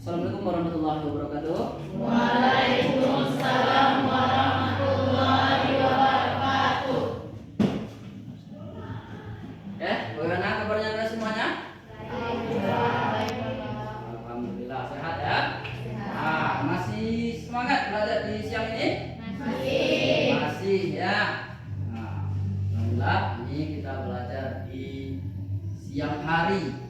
Assalamualaikum warahmatullahi wabarakatuh. Waalaikumsalam warahmatullahi wabarakatuh. Ya, bagaimana kabarnya anda semuanya? Alhamdulillah sehat ya. Nah, masih semangat belajar di siang ini? Masih ya. Nah, alhamdulillah ini kita belajar di siang hari.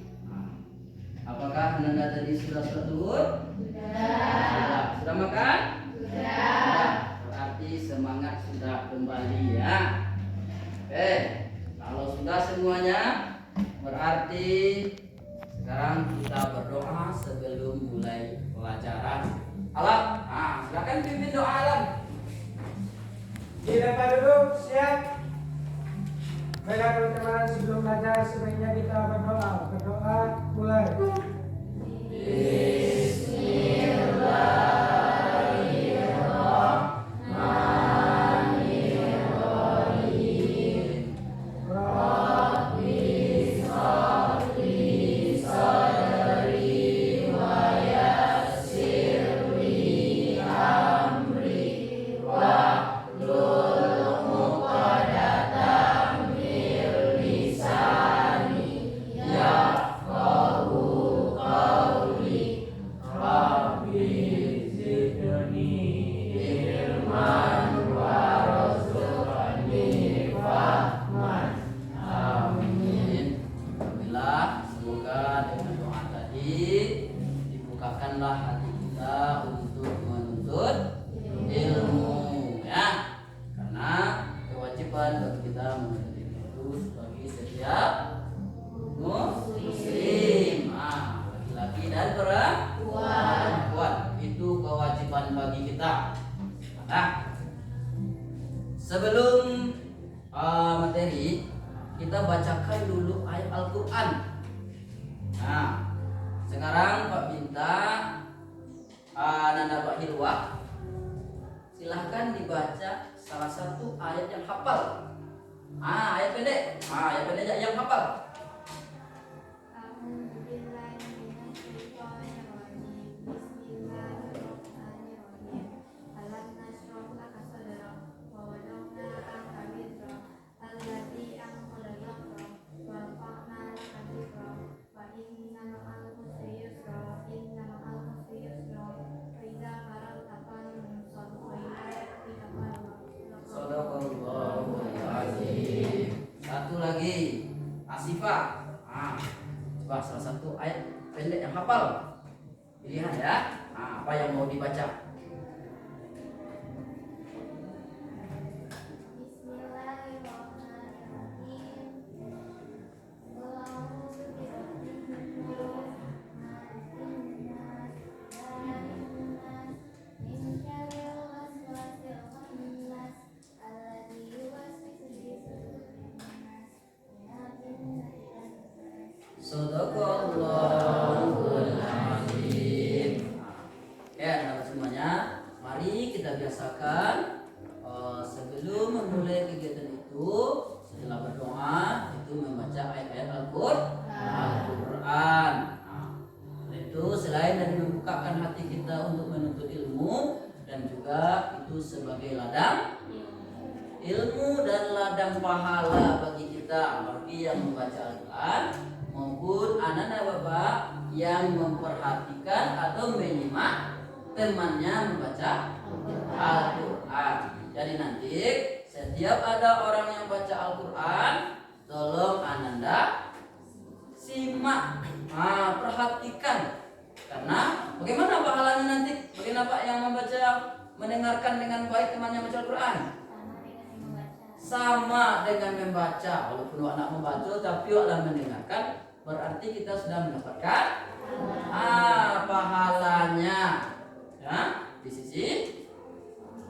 Apakah anda tadi sudah zuhur? Sudah makan? Sudah. Berarti semangat sudah kembali ya. Oke, kalau sudah semuanya, berarti sekarang kita berdoa sebelum mulai pelajaran. Alam, silakan pimpin doa Alam. Kita duduk, siap. Baiklah teman-teman, sebelum belajar sebaiknya kita berdoa. Berdoa mulai. Bukakanlah hati kita untuk menuntut ilmu ya, karena kewajiban bagi kita menuntut ilmu itu bagi setiap muslim, laki-laki dan perempuan itu kewajiban bagi kita. Nah, sebelum materi kita bacakan dulu ayat Al-Quran. Nah, sekarang Pak minta Nanda Pak Hilwa, silahkan dibaca salah satu ayat yang hafal. Ayat pendek. Ayat pendek yang hafal. Satu lagi, Asifah. Coba salah satu ayat pendek yang hafal. Pilihan ya. Apa yang mau dibaca? Shadaqallahul azim. Ya, teman semuanya, mari kita biasakan sebelum memulai kegiatan itu, setelah berdoa itu membaca ayat-ayat Al-Quran. Itu selain dari membukakan hati kita untuk menuntut ilmu, dan juga itu sebagai ladang ilmu dan ladang pahala bagi kita, bagi yang membaca Al-Quran maupun anak-anak bapak yang memperhatikan atau menyimak temannya membaca Al-Quran. Jadi nanti setiap ada orang yang baca Al-Quran, tolong Ananda simak, perhatikan, karena bagaimana pahalanya nanti? Bagaimana Pak yang membaca, mendengarkan dengan baik temannya baca Al-Quran? Sama dengan membaca, walaupun anak membaca tapi Allah mendengarkan, berarti kita sudah mendapatkan pahalanya ya di sisi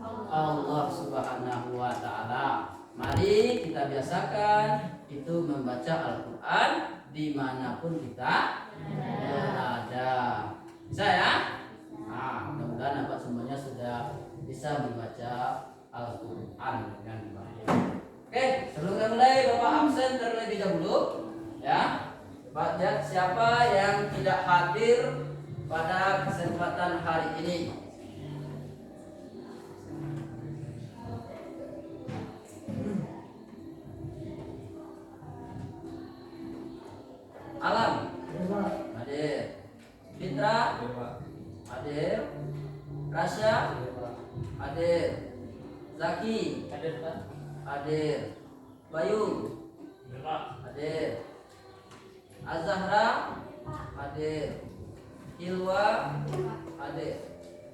Allah Subhanahu wa taala. Mari kita biasakan itu membaca Al-Quran dimanapun kita berada. Bisa ya? Mudah-mudahan Bapak semuanya sudah bisa membaca Al-Quran dengan baik. Oke, sebelum kita mulai, Bapak absen terlebih dahulu ya. Bapak lihat siapa yang tidak hadir pada kesempatan hari ini. Alam hadir, Fitra hadir, Rasya hadir, Zaki hadir, Bayu hadir, Azahra hadir, Hilwa hadir,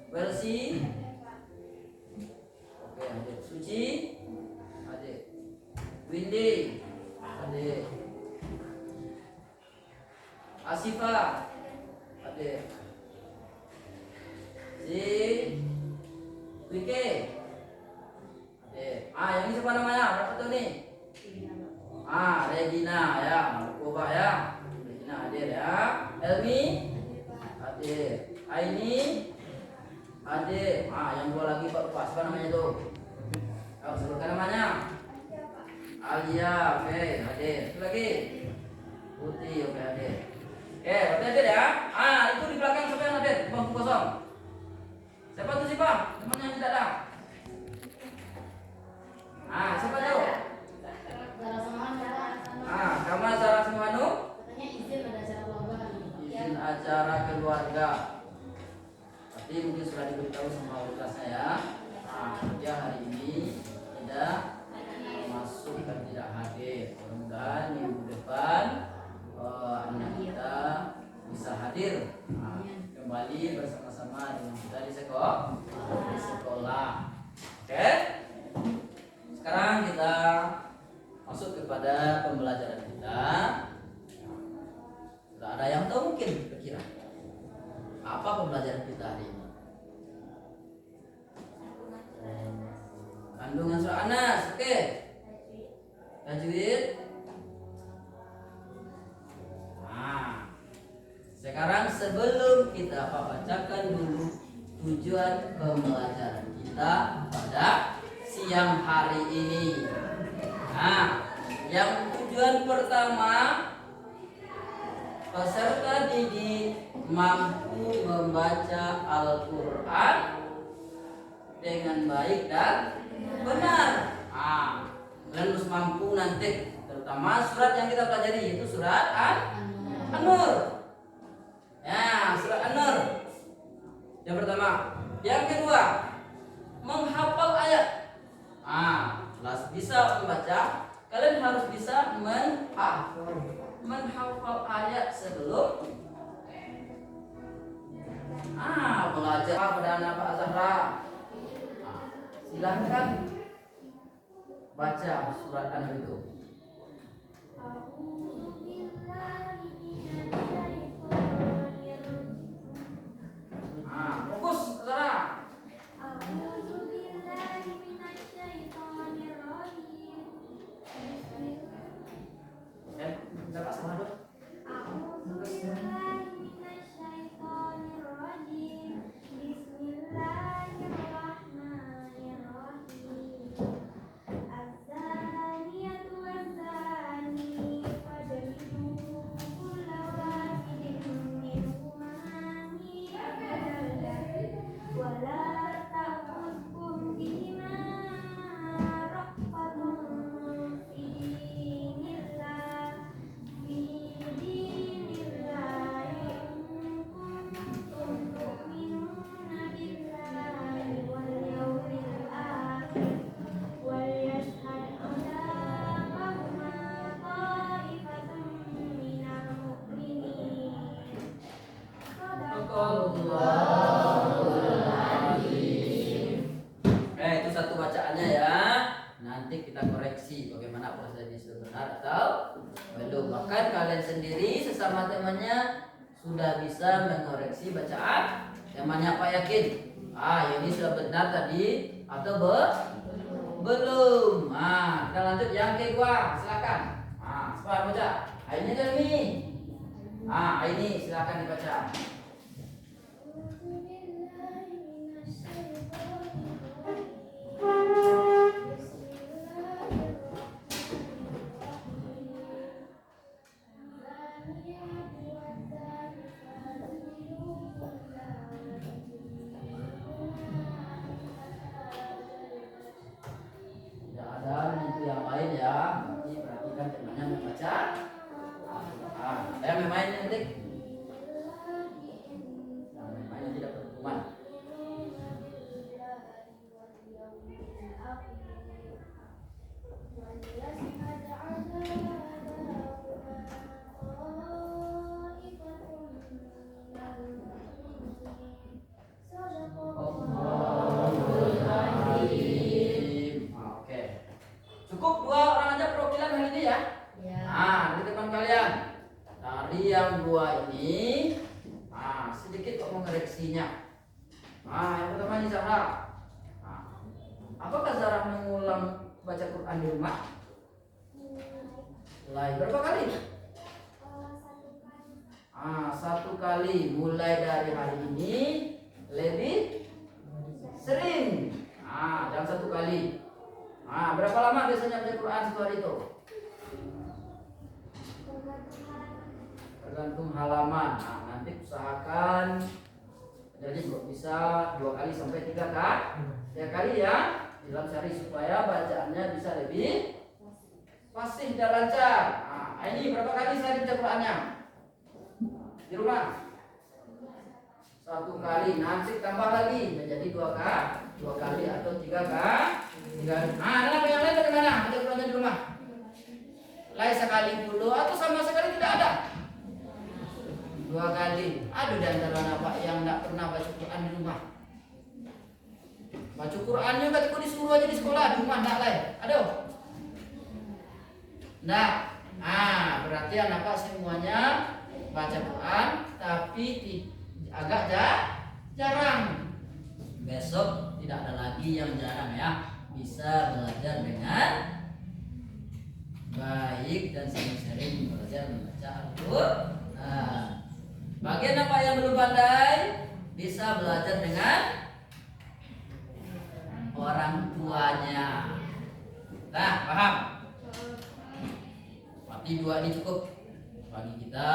Versi oke hadir, Suci hadir, Windy hadir, Asifa hadir, si Wike hadir. Yang ini siapa namanya? Berapa tuh nih? Regina ya, Markoba ya. Regina hadir ya. Elmi hadir. Aini hadir. Yang dua lagi Pak Lupa, siapa namanya tuh? Sebutkan namanya. Alia, oke hadir. Satu lagi. Putih, oke hadir. Oke, berarti hadir ya. Itu di belakang siapa yang hadir? Bangku kosong. Siapa tuh sih Bang? Teman yang tidak ada. Siapa tuh? Kamu Zara Semanu? Katanya izin ada acara keluarga hari ini. Izin acara keluarga. Tapi mungkin sudah diberitahu sama tugasnya ya. Dia hari ini tidak masuk dan tidak hadir. Mudah-mudahan minggu depan anak kita bisa hadir kembali bersama-sama dengan kita di sekolah. Oke? Sekarang kita masuk kepada pembelajaran kita. Sudah ada yang tahu mungkin kira-kira apa pembelajaran kita hari ini? Kandungan surah Anas, oke? Tajwid. Sekarang sebelum kita bacakan dulu tujuan pembelajaran kita pada siang hari ini. Yang tujuan pertama, peserta didik mampu membaca Al-Quran dengan baik dan benar. Kalian harus mampu nanti, terutama surat yang kita pelajari yaitu surat An-Nur. Surat An-Nur yang pertama. Yang kedua, menghafal ayat. Bisa membaca, kalian harus bisa menghafal ayat sebelum belajar pada anak Pak Zahra. Silahkan baca surat An-Nur itu. Fokus, Zahra. Dapat sama dong. Itu satu bacaannya ya. Nanti kita koreksi bagaimana proses ini sudah benar atau belum. Bahkan kalian sendiri sesama temannya sudah bisa mengoreksi bacaan temannya Pak Yakin. Ini sudah benar tadi atau belum. Kita lanjut yang kedua, silakan. Sekarang baca. Ini Delmi. Ini silakan dibaca. berarti perhatikan temanya membaca Al-Quran. Saya main nanti. Nah, main nanti dapat hukuman. Oke. Cukup 2 orang aja perwakilan hari ini ya. Nah, dari teman kalian. Dari yang 2 ini, sedikit kok mengoreksinya. Yang pertama ini Zahra. Apakah Zahra mengulang baca Quran di rumah? Berapa kali? 1 kali. Mulai dari hari ini lebih sering. Jangan 1 kali. Berapa lama biasanya baca Quran satu hari itu? Tergantung halaman. Nanti usahakan jadi bisa 2 kali sampai 3 kali ya dalam sehari supaya bacaannya bisa lebih fasih dan lancar. Ini berapa kali sehari baca Qurannya di rumah? 1 kali. Nanti tambah lagi menjadi 2 kali atau 3 kali. Anak yang lain bagaimana baca Qurannya di rumah? Lain sekali dulu atau sama sekali tidak ada? 2 kali. Aduh, di antara anak yang tidak pernah baca Quran di rumah. Baca Qurannya ketika disuruh aja di sekolah, di rumah tidak lain. Aduh. Nah, berarti anak Pak semuanya baca Quran tapi agak jarang. Besok tidak ada lagi yang jarang ya. Bisa belajar dengan baik dan sering-sering belajar membaca Al-Quran. Bagian apa yang belum pandai bisa belajar dengan orang tuanya. Nah, paham? Berarti 2 ini cukup bagi kita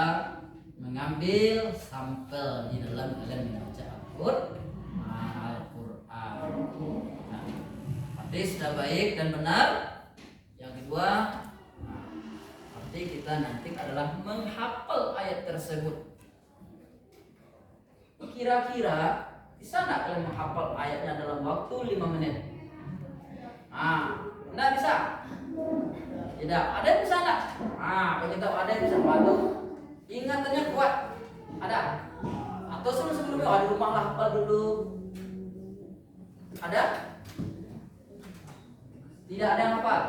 mengambil sampel di dalam kalian membaca Al-Quran. Berarti sudah baik dan benar. Yang kedua, berarti kita nanti adalah menghafal ayat tersebut. Kira-kira bisa nggak kalian menghafal ayatnya dalam waktu 5 menit? Nggak bisa? Tidak. Ada yang bisa nggak? Bagi tahu ada yang bisa bantu. Ingatannya kuat. Ada? Atau sebelumnya di rumah lah hafal dulu. Ada? Tidak ada yang hafal.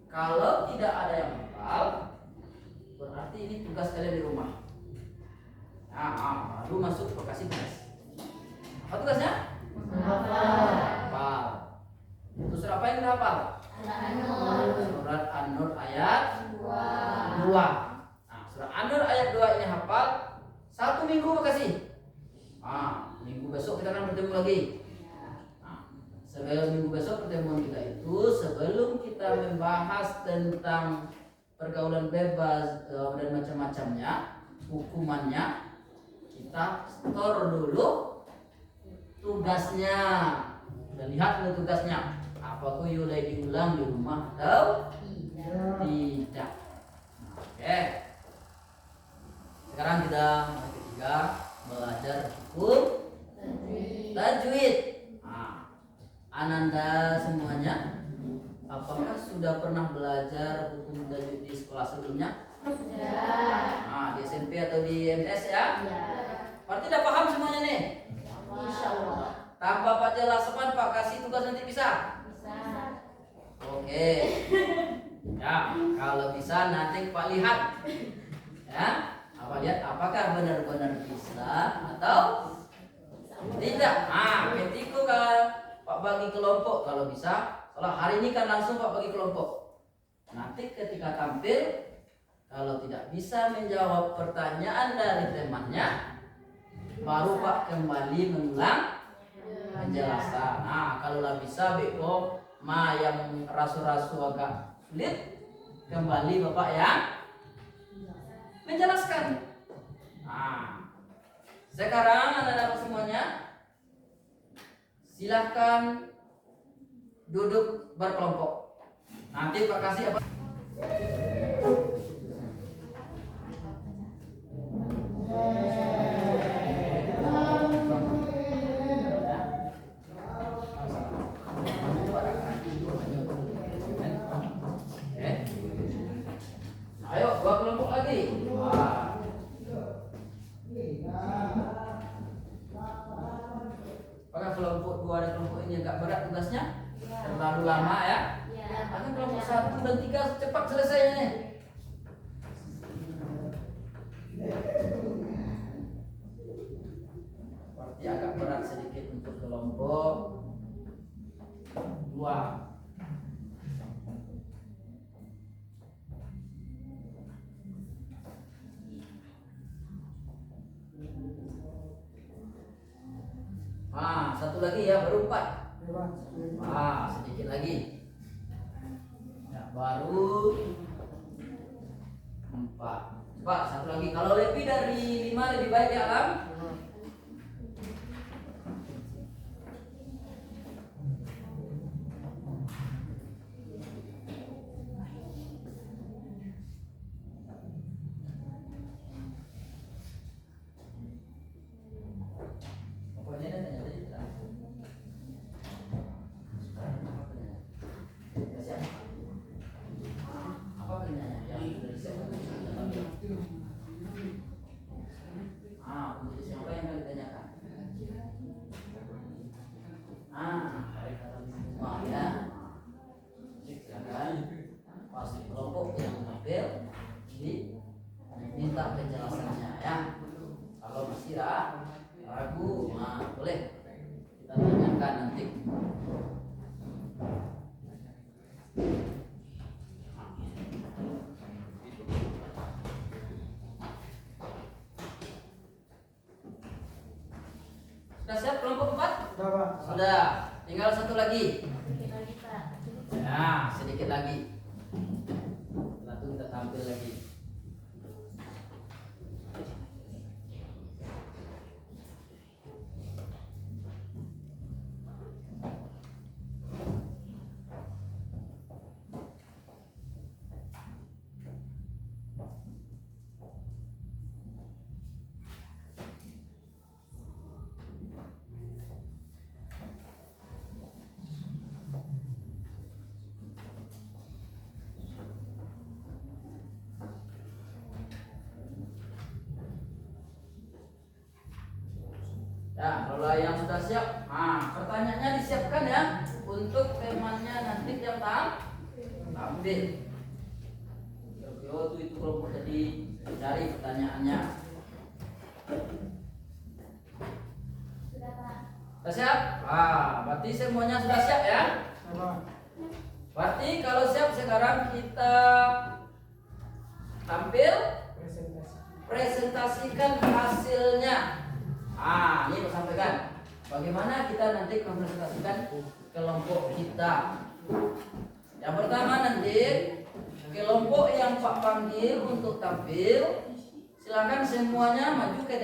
Kalau tidak ada yang hafal, berarti ini tugas kalian di rumah. Baru masuk lokasi tugas. Apa tugasnya? Hafal. Itu surat apa yang kita hafal? Surat An-Nur ayat 2. Surat An-Nur ayat 2 ini hafal 1 minggu makasih. Minggu besok kita akan bertemu lagi. Sebelum minggu besok pertemuan kita itu, sebelum kita membahas tentang pergaulan bebas dan macam-macamnya, hukumannya, kita store dulu tugasnya. Dan lihat dulu tugasnya. Apakah mulai diulang di rumah atau tidak? Oke. Sekarang kita yang ketiga belajar hukum tajwid. Ananda semuanya, apakah sudah pernah belajar hukum tajwid di sekolah sebelumnya? Sudah. Di SMP atau di MTS ya? Berarti udah paham semuanya nih? Insyaallah. Tanpa Pak jelaskan, Pak kasih tugas nanti bisa? Bisa. Oke. Ya, kalau bisa nanti Pak lihat. Ya, lihat apakah benar-benar bisa atau tidak. Ketika Pak bagi kelompok kalau bisa. Kalau hari ini kan langsung Pak bagi kelompok. Nanti ketika tampil, kalau tidak bisa menjawab pertanyaan dari temannya, baru Pak kembali mengulang penjelasan. Kalau bisa BO yang rasu-rasu agak sulit, kembali Bapak yang menjelaskan. Sekarang anak-anak semuanya, silahkan duduk berkelompok. Nanti Pak kasih apa? Ayo, dua kelompok lagi. Apakah kelompok dua dan kelompok ini agak berat tugasnya? Terlalu lama ya? Akan kelompok 1 dan 3 cepat selesainya nih. Seperti agak berat sedikit untuk kelompok 2. Satu lagi ya, baru 4. Sedikit lagi. Ya, baru 4. Pak, satu lagi. Kalau lebih dari 5 lebih baik ya, Alam. Pokoknya ada tanya tadi. Apa pertanyaannya? Yang sudah disiapkan? Untuk siapa yang akan ditanyakan? Dari kata semua ya. Silakan. Pasti kelompok yang tampil diminta penjelasannya ya. Kalau masih ragu, boleh kita tanyakan nanti. Sudah siap kelompok 4? Sudah, Pak. Sudah. Tinggal satu lagi. Sedikit lagi, Pak. Ya, sedikit lagi. Setelah itu kita tampil lagi. Ya, kalau yang sudah siap, pertanyaannya disiapkan ya untuk temannya nanti yang tampil. Itu kelompok jadi cari pertanyaannya. Sudah, Pak. Sudah siap? Berarti semuanya sudah siap ya? Sudah, Pak. Berarti kalau siap sekarang kita tampil, presentasikan hasilnya. Ini saya sampaikan. Bagaimana kita nanti mempresentasikan kelompok kita. Yang pertama nanti kelompok yang Pak panggil untuk tampil, silakan semuanya maju ke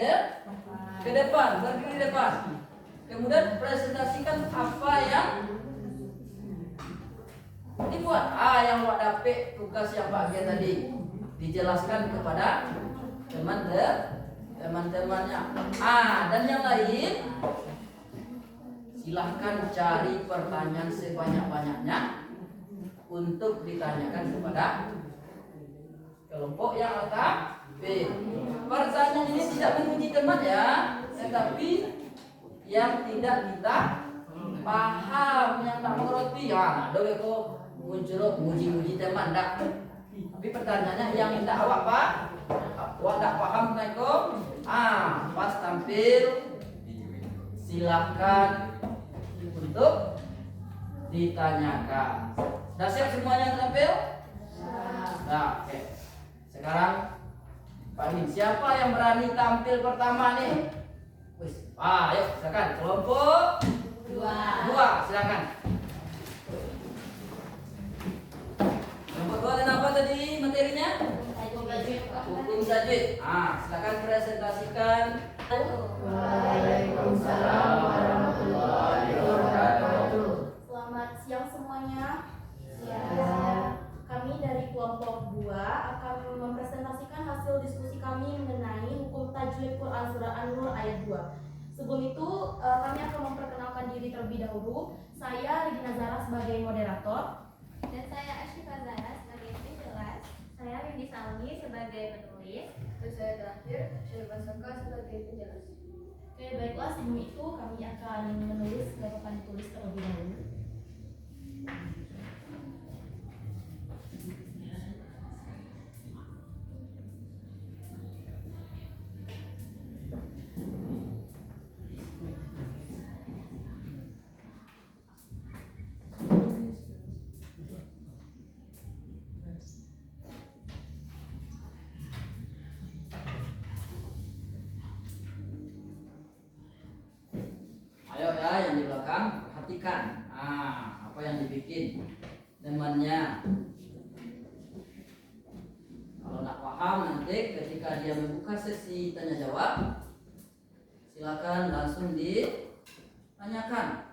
depan, berdiri di depan. Kemudian presentasikan apa yang dibuat. Yang Pak dapet tugas yang Pak Gian tadi dijelaskan kepada teman-temannya. Dan yang lain silahkan cari pertanyaan sebanyak-banyaknya untuk ditanyakan kepada kelompok yang tampil. Pertanyaan ini tidak menguji teman ya, tetapi yang tidak kita paham, yang tak mengerti dole kok muncul muji teman tak. Tapi pertanyaannya yang tidak awak tak paham kok. Pas tampil silahkan untuk ditanyakan. Sudah siap semuanya tampil? Oke. Sekarang Pak Din, siapa yang berani tampil pertama nih? Ayo silakan kelompok 2 silakan. Kelompok 2 dan apa tadi materinya? Hukum tajwid. Silakan presentasikan. Waalaikumsalam warahmatullahi wabarakatuh. Selamat siang semuanya. Kami dari kelompok 2 akan mempresentasikan hasil diskusi kami mengenai hukum tajwid Quran surah An-Nur ayat 2. Sebelum itu, kami akan memperkenalkan diri terlebih dahulu. Saya Regina Zara sebagai moderator. Dan saya Ashifa Zara sebagai penjelas. Saya Windy Salmi sebagai penulis. Dan saya terakhir Syarifah Saka sebagai penjelas. Oke, baiklah, sebelum itu kami akan menulis papan tulis terlebih dahulu. Ayo ya, yang di belakang perhatikan. Apa yang dibikin temannya. Kalau nak paham nanti ketika dia membuka sesi tanya jawab, silakan langsung ditanyakan.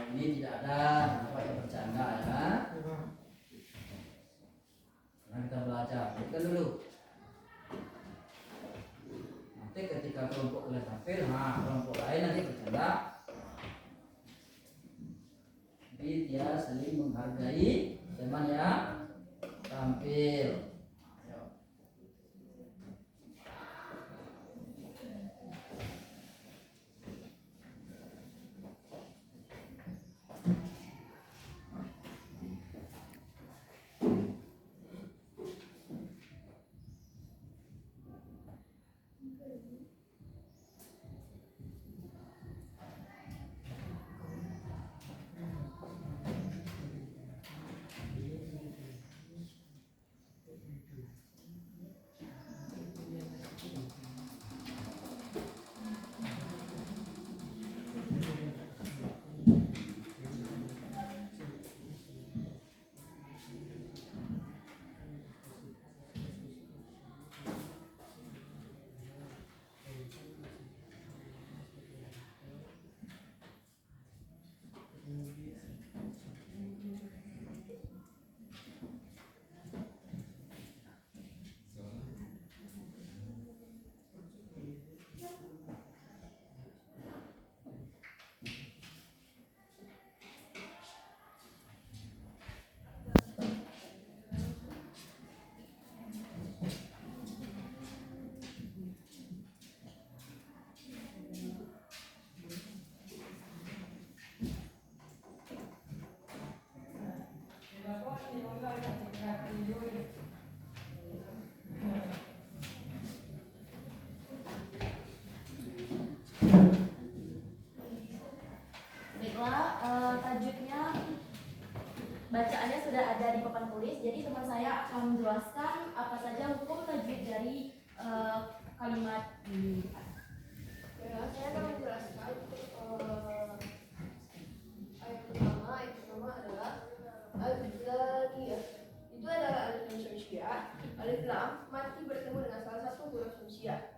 Yang ini tidak ada apa yang bercanda ya. Karena kita belajar, kan dulu. Nanti ketika kelompok kalian tampil, kelompok lain nanti bercanda. Jadi dia saling menghargai teman yang tampil. Ayo. Tajwidnya, bacaannya sudah ada di papan tulis. Jadi teman saya akan menjelaskan apa saja hukum tajwid dari kalimat ini. Ya, saya akan menjelaskan ayat pertama adalah alif lam ya. Itu adalah alif lam syamsiah. Alif lam mati bertemu dengan salah satu huruf syamsiah.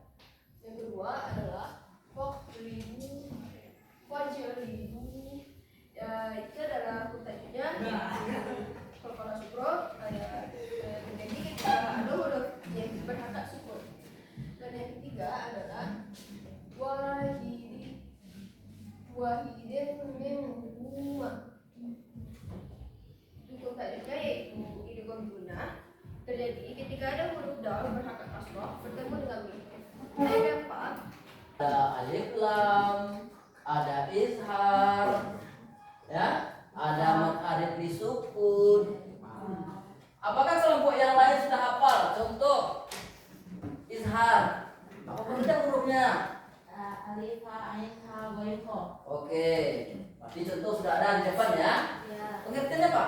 Yang kedua adalah faqribu wajribu. Itu adalah huruf tajwidnya. Kalau sukro ada jadi kita ada huruf yang berhatak sukun. Dan yang ketiga adalah wahidin minhuma. Hukum tajwidnya yaitu idgham gunnah terjadi ketika ada huruf dal berhakat kasrah bertemu dengan mim. Ayat yang 4 Ada alif lam, ada izhar, ya, ada mad alif disukun. Apakah kelompok yang lain sudah hafal? Contoh izhar. Apa saja hurufnya? Alif, ha, ain, ha, ghain, kha. Oke. Berarti contoh sudah ada di depan ya. Ya. Pengertiannya apa?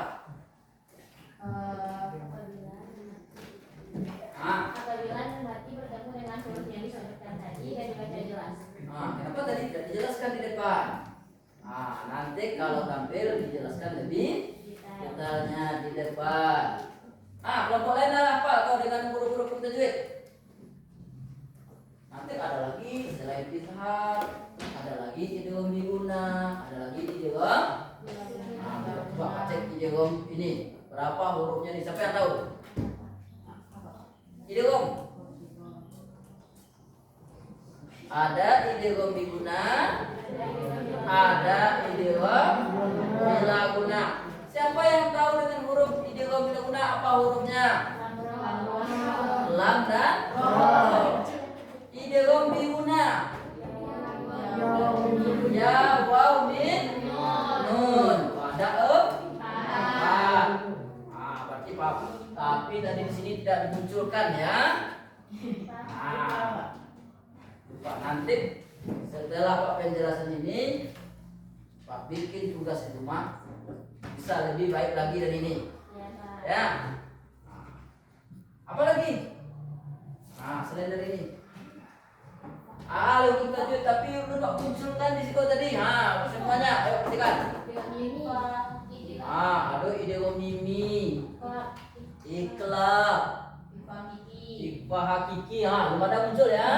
Apabila mati bertemu dengan huruf yang disebutkan tadi dan dibaca jelas. Kenapa tadi tidak dijelaskan di depan? Nanti kalau tampil dijelaskan lebih detailnya di depan. Kelompok lain apa kau dengan huruf-huruf tajwid? Nanti ada lagi selain izhar, ada lagi idgham biguna, ada lagi idgham. Coba cek idgham ini berapa hurufnya nih? Siapa yang tahu? Idgham. Ada idgham biguna, ada idgham bilaguna. Siapa yang tahu dengan huruf idgham bilaguna apa hurufnya? Lam dan ra. Idgham biguna. Ya, waw, min, nun. Ada berarti Pak. Tapi tadi di sini tidak dimunculkan ya. Pak nanti setelah Pak penjelasan ini, Pak bikin tugas di rumah bisa lebih baik lagi dari ini. Ya. Apa lagi? Selain dari ini. Hukum tajwid tapi belum Pak munculkan di situ tadi. Semuanya ayo perhatikan. Ada idgham mimi, iqlab, ikhfa hakiki. Belum ada muncul ya?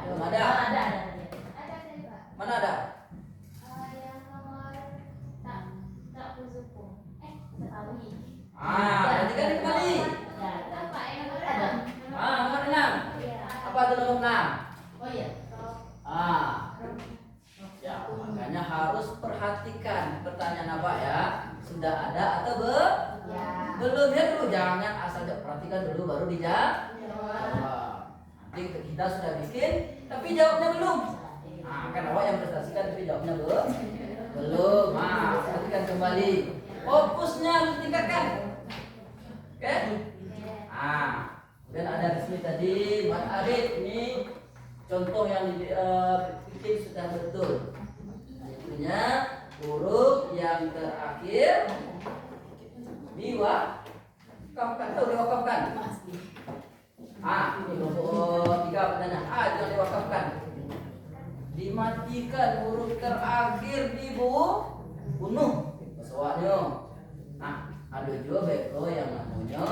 Belum ada. Mana ada? Berarti kan kembali. Nomor 6. Apa itu nomor 6? Ya, makanya harus perhatikan pertanyaan apa ya. Sudah ada atau belum? Ya dulu, jangan asal perhatikan dulu baru dijawab. Nanti kita sudah bikin tapi jawabnya belum. Kan awak yang prestasikan tapi jawabnya belum. Perhatikan kembali. Fokusnya harus ditingkatkan. Oke? Dan ada resmi tadi Mas Arif ini contoh yang dibikin sudah betul. Artinya huruf yang terakhir diwakafkan atau diwakafkan. Ini kelompok 3 pertanyaan. Jangan diwakafkan. Dimatikan huruf terakhir dibunuh. Soalnya. Ada juga beko yang namanya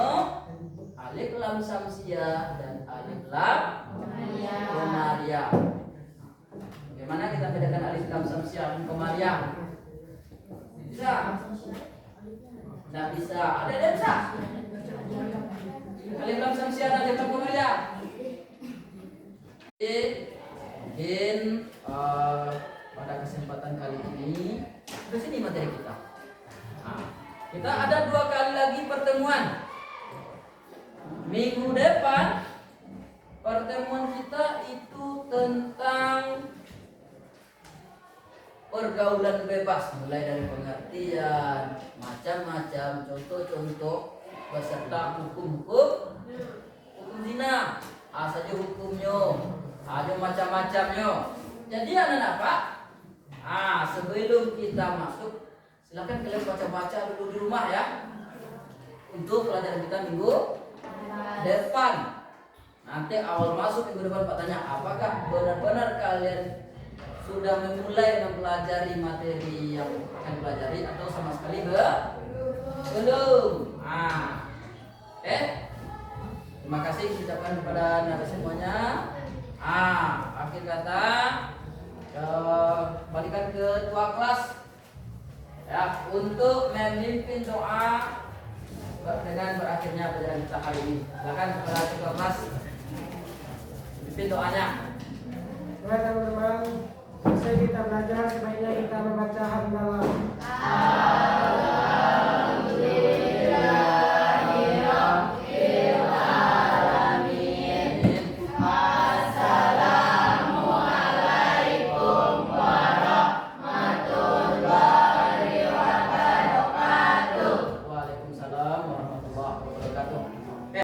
alif lam samsiah dan alif lam komariah. Bagaimana kita bedakan alif lam samsiah dan komariah? Bisa? Tidak bisa. Ada yang bisa? Alif lam samsiah dan alif lam komariah. Mungkin pada kesempatan kali ini di sini materi kita. Kita ada 2 kali lagi pertemuan. Minggu depan pertemuan kita itu tentang pergaulan bebas, mulai dari pengertian, macam-macam contoh-contoh beserta hukum zina, saja hukumnya, ada macam-macamnya. Jadi anak-anak Pak, sebelum kita masuk, silakan kalian baca-baca dulu di rumah ya, untuk pelajaran kita minggu depan. Nanti awal masuk minggu depan Pak tanya, apakah benar-benar kalian sudah memulai mempelajari materi yang akan pelajari atau sama sekali belum? Terima kasih ucapkan kepada narasumber semuanya. Akhir kata, balikan ke ketua kelas ya untuk memimpin doa dengan berakhirnya pelajaran kita hari ini. Silakan kepada ketua kelas memimpin doanya. Baik teman-teman, selesai kita belajar, sebaiknya kita membaca hamdalah.